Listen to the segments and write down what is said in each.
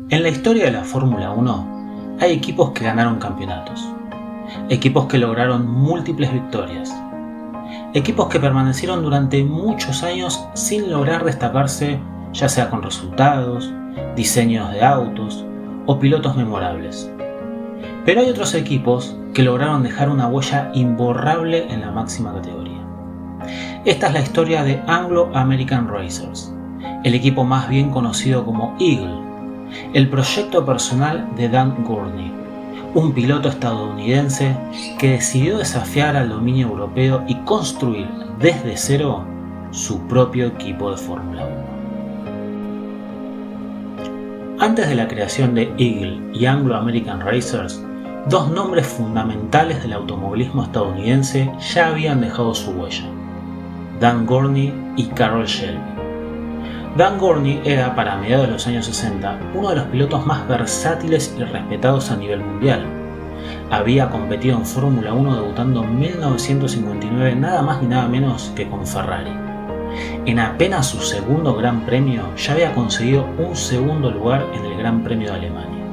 En la historia de la Fórmula 1 hay equipos que ganaron campeonatos, equipos que lograron múltiples victorias, equipos que permanecieron durante muchos años sin lograr destacarse, ya sea con resultados, diseños de autos o pilotos memorables. Pero hay otros equipos que lograron dejar una huella imborrable en la máxima categoría. Esta es la historia de Anglo American Racers, el equipo más bien conocido como Eagle, el proyecto personal de Dan Gurney, un piloto estadounidense que decidió desafiar al dominio europeo y construir desde cero su propio equipo de Fórmula 1. Antes de la creación de Eagle y Anglo American Racers, dos nombres fundamentales del automovilismo estadounidense ya habían dejado su huella: Dan Gurney y Carroll Shelby. Dan Gurney era, para mediados de los años 60, uno de los pilotos más versátiles y respetados a nivel mundial. Había competido en Fórmula 1 debutando en 1959 nada más ni nada menos que con Ferrari. En apenas su segundo Gran Premio ya había conseguido un segundo lugar en el Gran Premio de Alemania.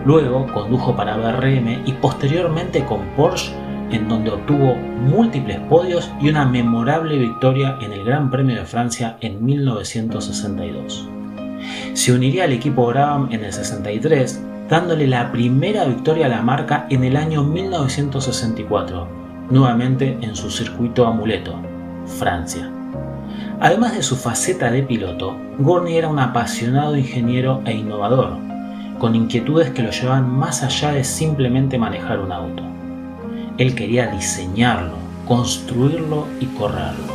Luego condujo para BRM y posteriormente con Porsche, en donde obtuvo múltiples podios y una memorable victoria en el Gran Premio de Francia en 1962. Se uniría al equipo Brabham en el 63, dándole la primera victoria a la marca en el año 1964, nuevamente en su circuito amuleto, Francia. Además de su faceta de piloto, Gurney era un apasionado ingeniero e innovador, con inquietudes que lo llevaban más allá de simplemente manejar un auto. Él quería diseñarlo, construirlo y correrlo.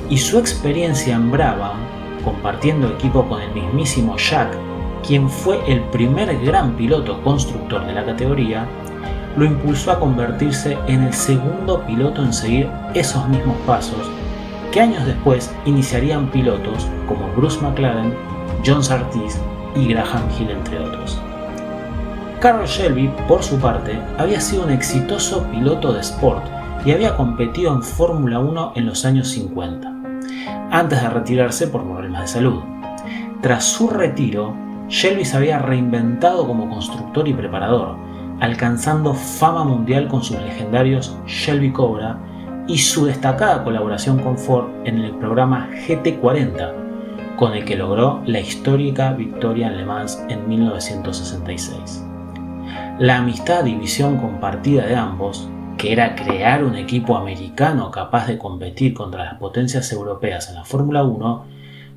Y su experiencia en Brabham, compartiendo equipo con el mismísimo Jack, quien fue el primer gran piloto constructor de la categoría, lo impulsó a convertirse en el segundo piloto en seguir esos mismos pasos que años después iniciarían pilotos como Bruce McLaren, John Surtees y Graham Hill, entre otros. Carroll Shelby, por su parte, había sido un exitoso piloto de sport y había competido en Fórmula 1 en los años 50, antes de retirarse por problemas de salud. Tras su retiro, Shelby se había reinventado como constructor y preparador, alcanzando fama mundial con sus legendarios Shelby Cobra y su destacada colaboración con Ford en el programa GT40, con el que logró la histórica victoria en Le Mans en 1966. La amistad y visión compartida de ambos, que era crear un equipo americano capaz de competir contra las potencias europeas en la Fórmula 1,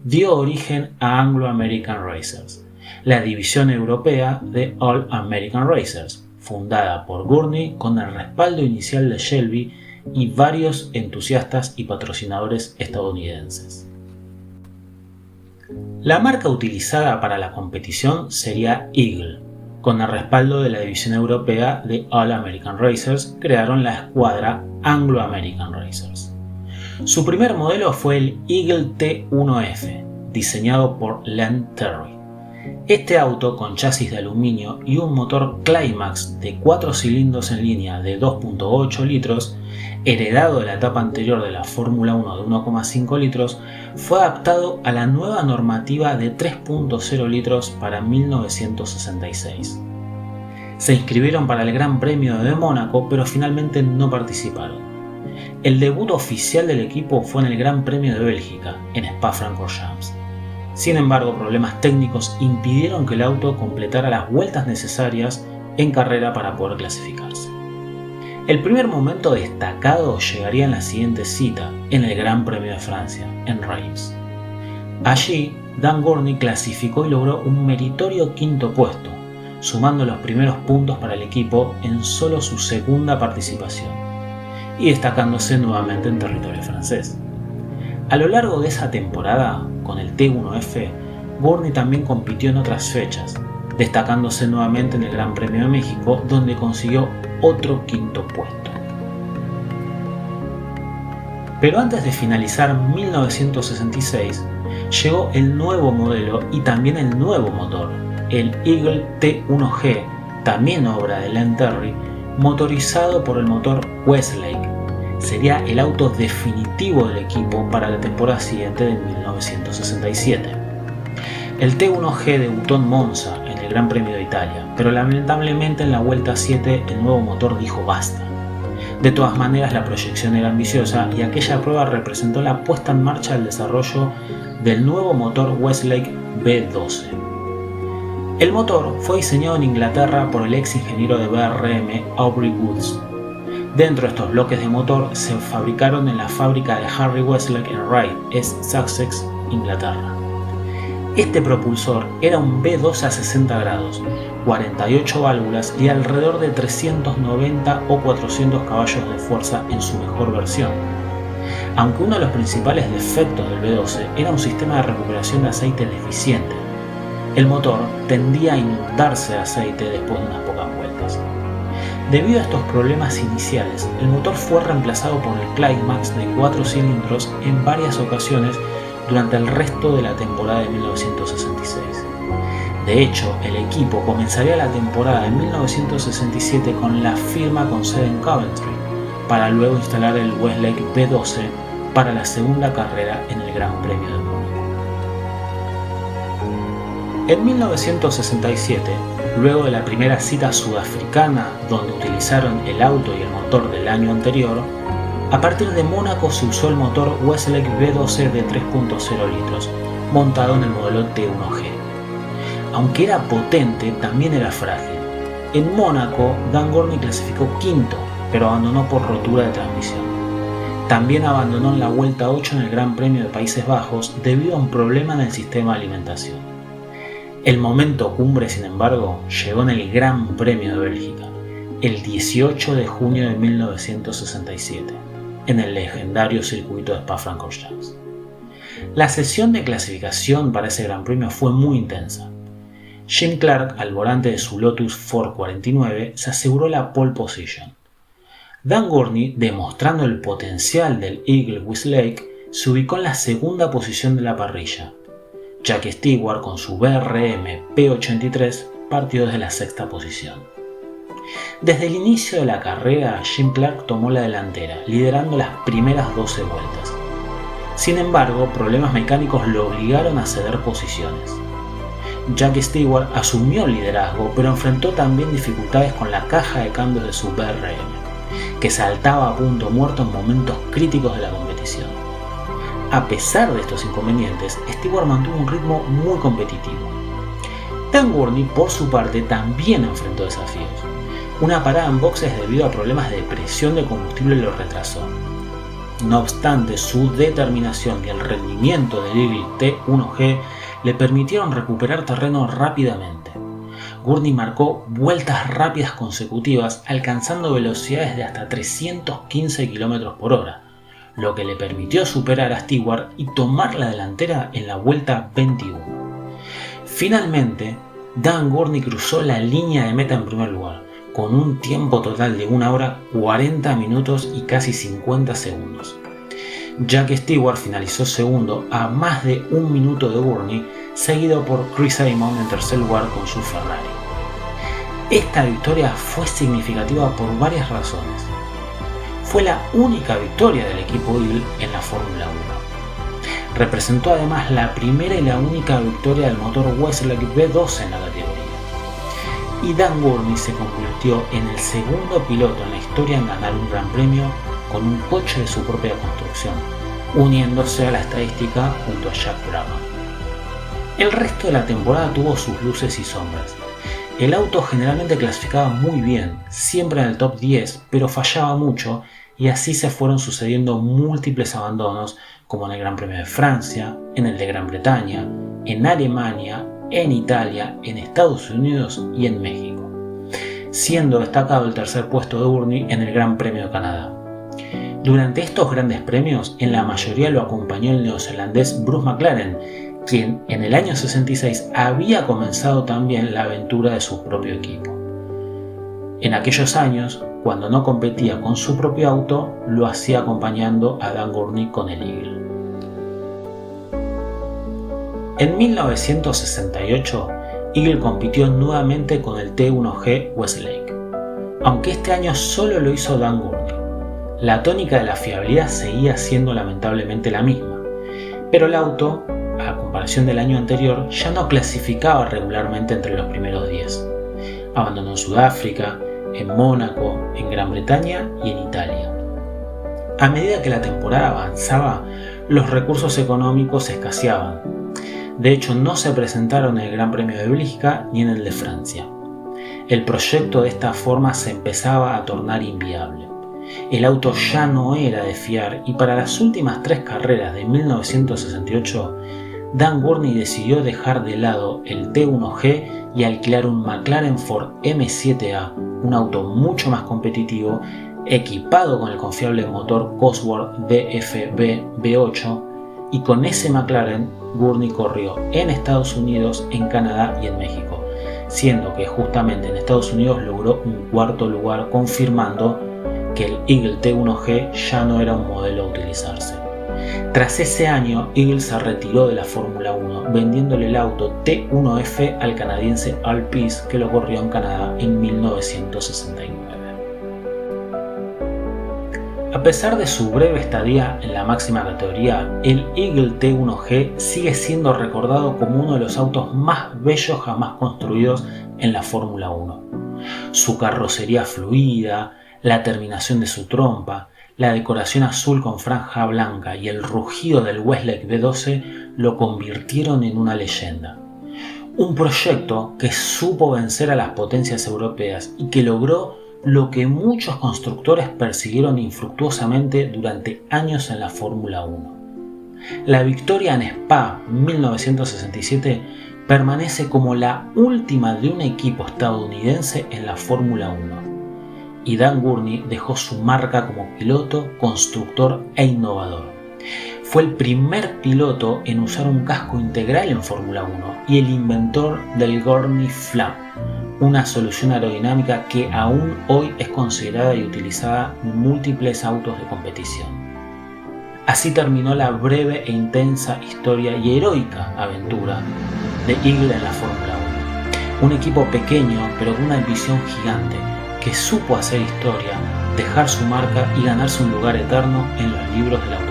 dio origen a Anglo American Racers, la división europea de All American Racers, fundada por Gurney con el respaldo inicial de Shelby y varios entusiastas y patrocinadores estadounidenses. La marca utilizada para la competición sería Eagle. Con el respaldo de la división europea de All American Racers, crearon la escuadra Anglo American Racers. Su primer modelo fue el Eagle T1F, diseñado por Len Terry. Este auto, con chasis de aluminio y un motor Climax de 4 cilindros en línea de 2.8 litros, heredado de la etapa anterior de la Fórmula 1 de 1,5 litros, fue adaptado a la nueva normativa de 3.0 litros para 1966. Se inscribieron para el Gran Premio de Mónaco, pero finalmente no participaron. El debut oficial del equipo fue en el Gran Premio de Bélgica, en Spa-Francorchamps. Sin embargo, problemas técnicos impidieron que el auto completara las vueltas necesarias en carrera para poder clasificarse. El primer momento destacado llegaría en la siguiente cita, en el Gran Premio de Francia, en Reims. Allí, Dan Gurney clasificó y logró un meritorio quinto puesto, sumando los primeros puntos para el equipo en solo su segunda participación, y destacándose nuevamente en territorio francés. A lo largo de esa temporada, con el T1F, Gurney también compitió en otras fechas, destacándose nuevamente en el Gran Premio de México, donde consiguió otro quinto puesto. Pero antes de finalizar 1966, llegó el nuevo modelo y también el nuevo motor, el Eagle T1G, también obra de Len Terry, motorizado por el motor Westlake. Sería el auto definitivo del equipo para la temporada siguiente de 1967. El T1G debutó en Monza en el Gran Premio de Italia, pero lamentablemente en la vuelta 7 el nuevo motor dijo basta. De todas maneras, la proyección era ambiciosa y aquella prueba representó la puesta en marcha del desarrollo del nuevo motor Westlake B12. El motor fue diseñado en Inglaterra por el ex ingeniero de BRM Aubrey Woods. Dentro de estos bloques de motor se fabricaron en la fábrica de Harry Westlake en Ryde, East Sussex, Inglaterra. Este propulsor era un B12 a 60 grados, 48 válvulas y alrededor de 390 o 400 caballos de fuerza en su mejor versión. Aunque uno de los principales defectos del B12 era un sistema de recuperación de aceite deficiente, el motor tendía a inundarse de aceite después de unas pocas vueltas. Debido a estos problemas iniciales, el motor fue reemplazado por el Climax de 4 cilindros en varias ocasiones durante el resto de la temporada de 1966. De hecho, el equipo comenzaría la temporada de 1967 con la firma con sede en Coventry, para luego instalar el Westlake B12 para la segunda carrera en el Gran Premio de Mónaco. En 1967, luego de la primera cita sudafricana donde utilizaron el auto y el motor del año anterior, a partir de Mónaco se usó el motor Westlake B12 de 3.0 litros, montado en el modelo T1G. Aunque era potente, también era frágil. En Mónaco, Dan Gurney clasificó quinto, pero abandonó por rotura de transmisión. También abandonó en la vuelta 8 en el Gran Premio de Países Bajos debido a un problema en el sistema de alimentación. El momento cumbre, sin embargo, llegó en el Gran Premio de Bélgica, el 18 de junio de 1967. En el legendario circuito de Spa-Francorchamps. La sesión de clasificación para ese Gran Premio fue muy intensa. Jim Clark, al volante de su Lotus 449, se aseguró la pole position. Dan Gurney, demostrando el potencial del Eagle Westlake, se ubicó en la segunda posición de la parrilla. Jack Stewart, con su BRM P83, partió desde la sexta posición. Desde el inicio de la carrera, Jim Clark tomó la delantera, liderando las primeras 12 vueltas. Sin embargo, problemas mecánicos lo obligaron a ceder posiciones. Jack Stewart asumió el liderazgo, pero enfrentó también dificultades con la caja de cambios de su BRM, que saltaba a punto muerto en momentos críticos de la competición. A pesar de estos inconvenientes, Stewart mantuvo un ritmo muy competitivo. Dan Gurney, por su parte, también enfrentó desafíos. Una parada en boxes debido a problemas de presión de combustible lo retrasó. No obstante, su determinación y el rendimiento del Eagle T1G le permitieron recuperar terreno rápidamente. Gurney marcó vueltas rápidas consecutivas, alcanzando velocidades de hasta 315 km por hora, lo que le permitió superar a Stewart y tomar la delantera en la vuelta 21. Finalmente, Dan Gurney cruzó la línea de meta en primer lugar, con un tiempo total de 1 hora 40 minutos y casi 50 segundos. Jack Stewart finalizó segundo a más de 1 minuto de Gurney, seguido por Chris Amon en tercer lugar con su Ferrari. Esta victoria fue significativa por varias razones. Fue la única victoria del equipo Eagle en la Fórmula 1. Representó además la primera y la única victoria del motor Westlake B12 en la categoría. Y Dan Gurney se convirtió en el segundo piloto en la historia en ganar un gran premio con un coche de su propia construcción, uniéndose a la estadística junto a Jack Brabham. El resto de la temporada tuvo sus luces y sombras. El auto generalmente clasificaba muy bien, siempre en el top 10, pero fallaba mucho y así se fueron sucediendo múltiples abandonos, como en el Gran Premio de Francia, en el de Gran Bretaña, en Alemania, en Italia, en Estados Unidos y en México, siendo destacado el tercer puesto de Gurney en el Gran Premio de Canadá. Durante estos grandes premios, en la mayoría lo acompañó el neozelandés Bruce McLaren, quien en el año 66 había comenzado también la aventura de su propio equipo. En aquellos años, cuando no competía con su propio auto, lo hacía acompañando a Dan Gurney con el Eagle. En 1968, Eagle compitió nuevamente con el T1G Westlake, aunque este año solo lo hizo Dan Gurney. La tónica de la fiabilidad seguía siendo lamentablemente la misma, pero el auto, a comparación comparación del año anterior, ya no clasificaba regularmente entre los primeros 10. Abandonó en Sudáfrica, en Mónaco, en Gran Bretaña y en Italia. A medida que la temporada avanzaba, los recursos económicos escaseaban. De hecho, no se presentaron en el Gran Premio de Bélgica ni en el de Francia. El proyecto de esta forma se empezaba a tornar inviable. El auto ya no era de fiar y para las últimas 3 carreras de 1968, Dan Gurney decidió dejar de lado el T1G y alquilar un McLaren Ford M7A, un auto mucho más competitivo, equipado con el confiable motor Cosworth DFB V8, y con ese McLaren Gurney corrió en Estados Unidos, en Canadá y en México, siendo que justamente en Estados Unidos logró un 4º lugar, confirmando que el Eagle T1G ya no era un modelo a utilizarse. Tras ese año, Eagle se retiró de la Fórmula 1, vendiéndole el auto T1F al canadiense Al Pease, que lo corrió en Canadá en 1969. A pesar de su breve estadía en la máxima categoría, el Eagle T1G sigue siendo recordado como uno de los autos más bellos jamás construidos en la Fórmula 1. Su carrocería fluida, la terminación de su trompa, la decoración azul con franja blanca y el rugido del Westlake V12 lo convirtieron en una leyenda. Un proyecto que supo vencer a las potencias europeas y que logró lo que muchos constructores persiguieron infructuosamente durante años en la Fórmula 1. La victoria en Spa 1967 permanece como la última de un equipo estadounidense en la Fórmula 1. Y Dan Gurney dejó su marca como piloto, constructor e innovador. Fue el primer piloto en usar un casco integral en Fórmula 1 y el inventor del Gurney Flap, una solución aerodinámica que aún hoy es considerada y utilizada en múltiples autos de competición. Así terminó la breve e intensa historia y heroica aventura de Eagle en la Fórmula 1. Un equipo pequeño pero con una visión gigante, que supo hacer historia, dejar su marca y ganarse un lugar eterno en los libros del automovilismo.